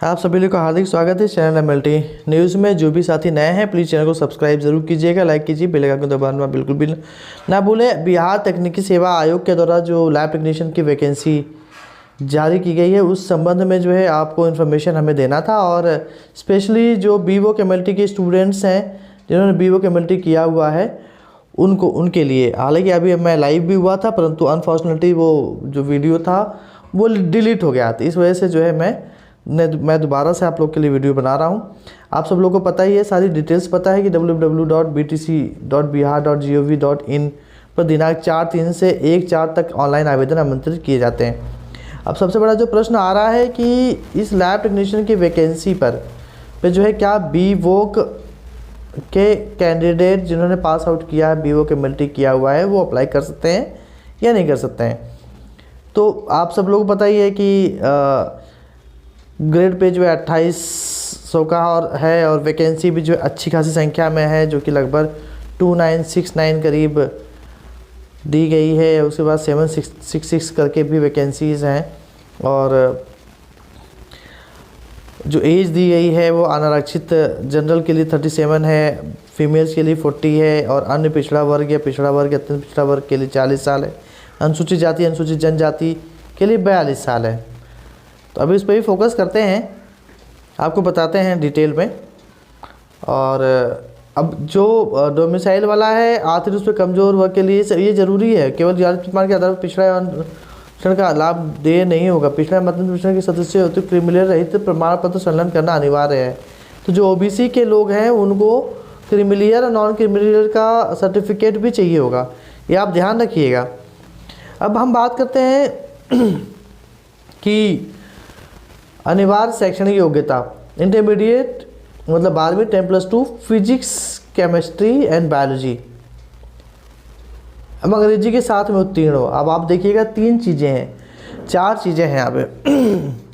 आप सभी लोग का हार्दिक स्वागत है चैनल एमएलटी न्यूज़ में। जो भी साथी नए हैं प्लीज़ चैनल को सब्सक्राइब जरूर कीजिएगा, लाइक कीजिए, बेल आइकन को दबाना बिल्कुल भी ना भूलें। बिहार तकनीकी सेवा आयोग के द्वारा जो लैब टेक्नीशियन की वैकेंसी जारी की गई है उस संबंध में जो है आपको इन्फॉर्मेशन हमें देना था। और स्पेशली जो BVOC MLT के स्टूडेंट्स हैं जिन्होंने BVOC MLT किया हुआ है उनके लिए, हालांकि अभी मैं लाइव भी हुआ था परंतु अनफॉर्चुनेटली वो जो वीडियो था वो डिलीट हो गया था। इस वजह से जो है मैं दोबारा से आप लोग के लिए वीडियो बना रहा हूँ। आप सब लोगों को पता ही है, सारी डिटेल्स पता है कि www.btc.bihar.gov.in पर दिनांक 4/3 से 1/4 तक ऑनलाइन आवेदन आमंत्रित किए जाते हैं। अब सबसे बड़ा जो प्रश्न आ रहा है कि इस लैब टेक्नीशियन की वैकेंसी पर जो है क्या BVOC के कैंडिडेट जिन्होंने पास आउट किया है, BVOC MLT किया हुआ है, वो अप्लाई कर सकते हैं या नहीं कर सकते हैं। तो आप सब लोगों को पता ही है कि ग्रेड पे जो है 2800 का और है, और वैकेंसी भी जो है अच्छी खासी संख्या में है, जो कि लगभग 2969 करीब दी गई है। उसके बाद 766 करके भी वैकेंसीज़ हैं, और जो एज दी गई है वो अनारक्षित जनरल के लिए 37 है, फीमेल्स के लिए 40 है, और अन्य पिछड़ा वर्ग या पिछड़ा वर्ग अत्यंत पिछड़ा वर्ग के लिए 40 साल है, अनुसूचित जाति अनुसूचित जनजाति के लिए 42 साल है। तो अभी इस पर भी फोकस करते हैं, आपको बताते हैं डिटेल में। और अब जो डोमिसाइल वाला है आर्थिक रूप से कमज़ोर वर्ग के लिए ये ज़रूरी है, केवल जाति प्रमाण के आधार पर पिछड़ा आरक्षण का लाभ दे नहीं होगा। पिछड़ा मध्यम पिछड़ा के सदस्य होते क्रिमिनल रहित प्रमाण पत्र संलग्न करना अनिवार्य है। तो जो OBC के लोग हैं उनको क्रिमिलियर और नॉन क्रिमिलियर का सर्टिफिकेट भी चाहिए होगा, ये आप ध्यान रखिएगा। अब हम बात करते हैं कि अनिवार्य शैक्षणिक योग्यता, इंटरमीडिएट मतलब 12वीं 10+2 फिजिक्स केमिस्ट्री एंड बायोलॉजी, अब अंग्रेजी के साथ में उत्तीर्ण हो। अब आप देखिएगा 3 चीज़ें हैं, 4 चीज़ें हैं यहाँ पे।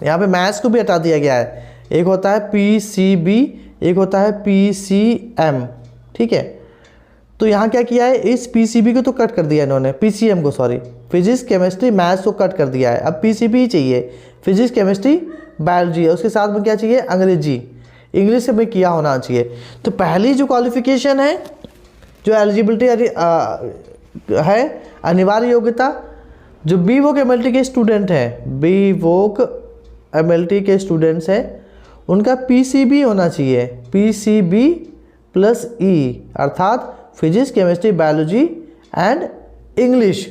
यहाँ पे मैथ्स को भी हटा दिया गया है। एक होता है PCB, एक होता है PCM, ठीक है। तो यहाँ क्या किया है, इस PCB को तो कट कर दिया इन्होंने, PCM को सॉरी, फिजिक्स केमिस्ट्री मैथ्स को कट कर दिया है। अब PCB ही चाहिए, फिजिक्स केमिस्ट्री बायोलॉजी है, उसके साथ में क्या चाहिए, अंग्रेजी, इंग्लिश में किया होना चाहिए। तो पहली जो क्वालिफिकेशन है, जो एलिजिबिलिटी है, अनिवार्य योग्यता, जो BVOC MLT के स्टूडेंट हैं, BVOC MLT के स्टूडेंट्स हैं, उनका PCB होना चाहिए, PCB+E, अर्थात physics chemistry biology and English,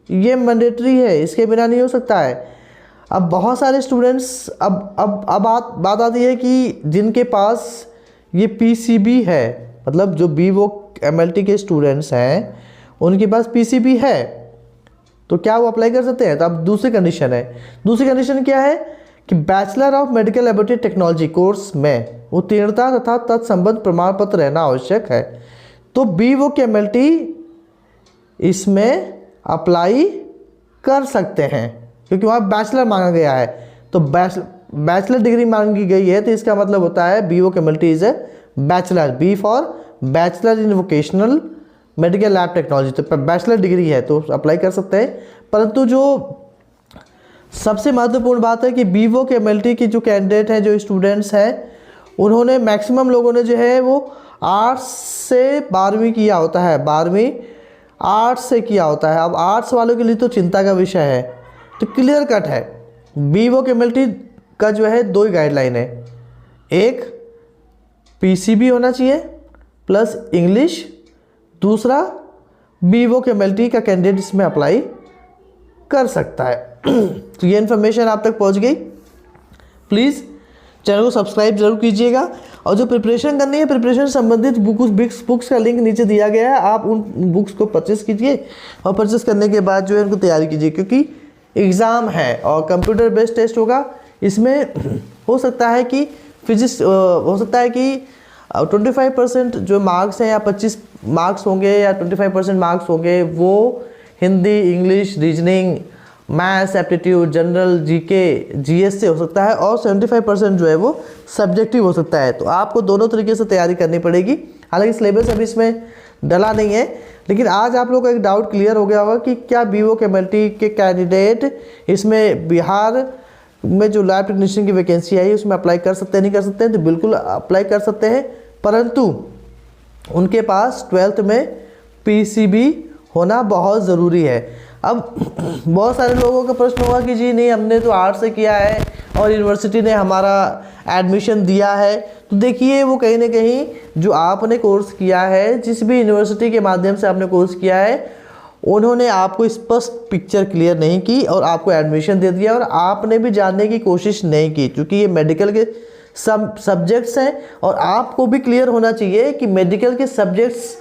ये मैंडेटरी है, इसके बिना नहीं हो सकता है। अब बहुत सारे स्टूडेंट्स अब बात आती है कि जिनके पास ये PCB है, मतलब जो BVOC MLT के स्टूडेंट्स हैं उनके पास PCB है, तो क्या वो अप्लाई कर सकते हैं। तो अब दूसरी कंडीशन है, दूसरी कंडीशन क्या है कि bachelor of medical laboratory technology course में उत्तीर्णता तथा तत्संबद्ध प्रमाण पत्र रहना आवश्यक है। तो BVOC MLT इसमें अप्लाई कर सकते हैं, क्योंकि वहाँ बैचलर मांगा गया है। तो बैचलर डिग्री मांगी गई है, तो इसका मतलब होता है BVOC MLT is a bachelor, B for bachelor in vocational medical lab technology, तो बैचलर डिग्री है तो अप्लाई कर सकते हैं। परंतु जो सबसे महत्वपूर्ण बात है कि BVOC MLT की जो कैंडिडेट हैं, जो स्टूडेंट्स हैं, उन्होंने मैक्सिमम लोगों ने जो है वो आर्ट्स से 12वीं किया होता है, 12वीं आर्ट्स से किया होता है। अब आर्ट्स वालों के लिए तो चिंता का विषय है, तो क्लियर कट है, BVOC MLT का जो है 2 ही गाइडलाइन है, एक PCB होना चाहिए प्लस इंग्लिश, दूसरा BVOC MLT का कैंडिडेट इसमें अप्लाई कर सकता है। तो ये इन्फॉर्मेशन आप तक पहुंच गई। प्लीज़ चैनल को सब्सक्राइब जरूर कीजिएगा, और जो प्रिपरेशन करनी है, प्रिपरेशन संबंधित बुक्स का लिंक नीचे दिया गया है, आप उन बुक्स को परचेस कीजिए, और परचेस करने के बाद जो है उनको तैयारी कीजिए, क्योंकि एग्ज़ाम है और कंप्यूटर बेस्ड टेस्ट होगा। इसमें हो सकता है कि फिजिक्स हो सकता है कि 25% जो मार्क्स हैं या 25 मार्क्स होंगे या 25% मार्क्स होंगे वो Hindi, English, reasoning, maths, aptitude, general, GK, GS से हो सकता है, और 75% जो है वो सब्जेक्टिव हो सकता है। तो आपको दोनों तरीके से तैयारी करनी पड़ेगी। हालांकि सिलेबस अभी इसमें डला नहीं है, लेकिन आज आप लोगों का एक डाउट क्लियर हो गया होगा कि क्या BVOC MLT के कैंडिडेट इसमें बिहार में जो लैब टेक्नीशियन की वैकेंसी आई उसमें अप्लाई कर सकते हैं, नहीं कर सकते हैं? तो बिल्कुल अप्लाई कर सकते हैं, परंतु उनके पास 12th में पीसीबी होना बहुत ज़रूरी है। अब बहुत सारे लोगों का प्रश्न होगा कि जी नहीं, हमने तो आर्ट्स से किया है और यूनिवर्सिटी ने हमारा एडमिशन दिया है। तो देखिए, वो कहीं ना कहीं जो आपने कोर्स किया है, जिस भी यूनिवर्सिटी के माध्यम से आपने कोर्स किया है, उन्होंने आपको स्पष्ट पिक्चर क्लियर नहीं की और आपको एडमिशन दे दिया और आपने भी जानने की कोशिश नहीं की, क्योंकि ये मेडिकल के सब सब्जेक्ट्स हैं और आपको भी क्लियर होना चाहिए कि मेडिकल के सब्जेक्ट्स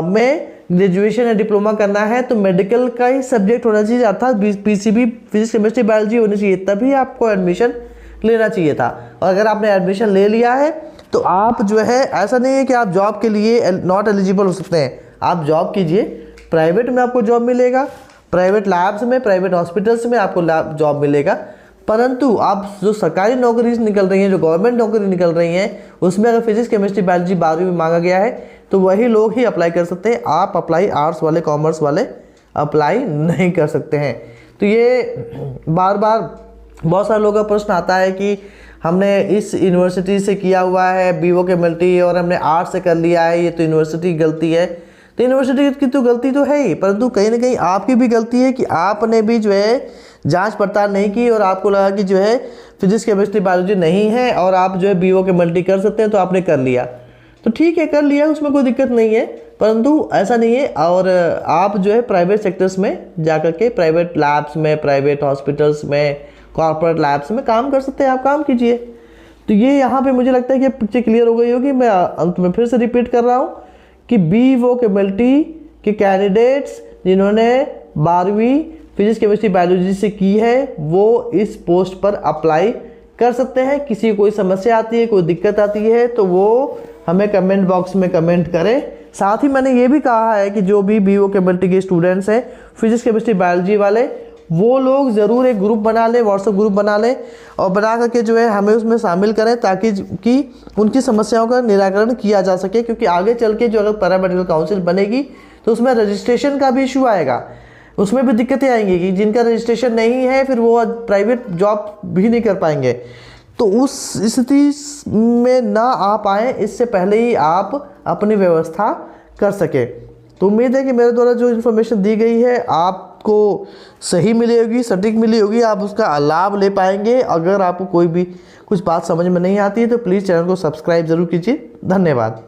में ग्रेजुएशन या डिप्लोमा करना है तो मेडिकल का ही सब्जेक्ट होना चाहिए, अर्थात पीसीबी फिजिक्स केमिस्ट्री बायोलॉजी होनी चाहिए, तभी आपको एडमिशन लेना चाहिए था। और अगर आपने एडमिशन ले लिया है तो आप जो है, ऐसा नहीं है कि आप जॉब के लिए नॉट एलिजिबल हो सकते हैं। आप जॉब कीजिए, प्राइवेट में आपको जॉब मिलेगा, प्राइवेट लैब्स में, प्राइवेट हॉस्पिटल्स में आपको जॉब मिलेगा, परंतु आप जो सरकारी नौकरी निकल रही हैं, जो गवर्नमेंट नौकरी निकल रही हैं, उसमें अगर फिजिक्स केमिस्ट्री बायोलॉजी 12वीं में मांगा गया है तो वही लोग ही अप्लाई कर सकते हैं। आप अप्लाई आर्ट्स वाले, कॉमर्स वाले अप्लाई नहीं कर सकते हैं। तो ये बार बार बहुत सारे लोगों का प्रश्न आता है कि हमने इस यूनिवर्सिटी से किया हुआ है बीओ केमिस्ट्री और हमने आर्ट्स से कर लिया है, ये तो यूनिवर्सिटी की गलती है। तो यूनिवर्सिटी की तो गलती तो है ही, परंतु कहीं ना कहीं आपकी भी गलती है कि आपने भी जो है जांच पड़ताल नहीं की और आपको लगा कि जो है फिजिक्स केमिस्ट्री बायोलॉजी नहीं है और आप जो है बीओ केमिस्ट्री कर सकते हैं, तो आपने कर लिया। तो ठीक है, कर लिया, उसमें कोई दिक्कत नहीं है, परंतु ऐसा नहीं है। और आप जो है प्राइवेट सेक्टर्स में जाकर के, प्राइवेट लैब्स में, प्राइवेट हॉस्पिटल्स में, कॉर्पोरेट लैब्स में काम कर सकते हैं, आप काम कीजिए। तो ये यहाँ पे मुझे लगता है कि पिक्चर क्लियर हो गई होगी। मैं अंत में फिर से रिपीट कर रहा हूँ कि बीओ केमिस्ट्री के कैंडिडेट्स जिन्होंने 12वीं फिजिक्स केमिस्ट्री बायोलॉजी से की है वो इस पोस्ट पर अप्लाई कर सकते हैं। किसी को कोई समस्या आती है, कोई दिक्कत आती है तो वो हमें कमेंट बॉक्स में कमेंट करें। साथ ही मैंने ये भी कहा है कि जो भी बीओ केमिस्ट्री के स्टूडेंट्स हैं, फिजिक्स केमिस्ट्री बायोलॉजी वाले, वो लोग ज़रूर एक ग्रुप बना लें, व्हाट्सएप ग्रुप बना लें और बना करके जो है हमें उसमें शामिल करें, ताकि कि उनकी समस्याओं का निराकरण किया जा सके। क्योंकि आगे चल के जो अगर पैरामेडिकल काउंसिल बनेगी तो उसमें रजिस्ट्रेशन का भी इशू आएगा, उसमें भी दिक्कतें आएंगी कि जिनका रजिस्ट्रेशन नहीं है फिर वो प्राइवेट जॉब भी नहीं कर पाएंगे। तो उस स्थिति में ना आप आए, इससे पहले ही आप अपनी व्यवस्था कर सके। तो उम्मीद है कि मेरे द्वारा जो इन्फॉर्मेशन दी गई है आपको सही मिली होगी, सटीक मिली होगी, आप उसका लाभ ले पाएंगे। अगर आपको कोई भी कुछ बात समझ में नहीं आती है तो प्लीज़ चैनल को सब्सक्राइब ज़रूर कीजिए। धन्यवाद।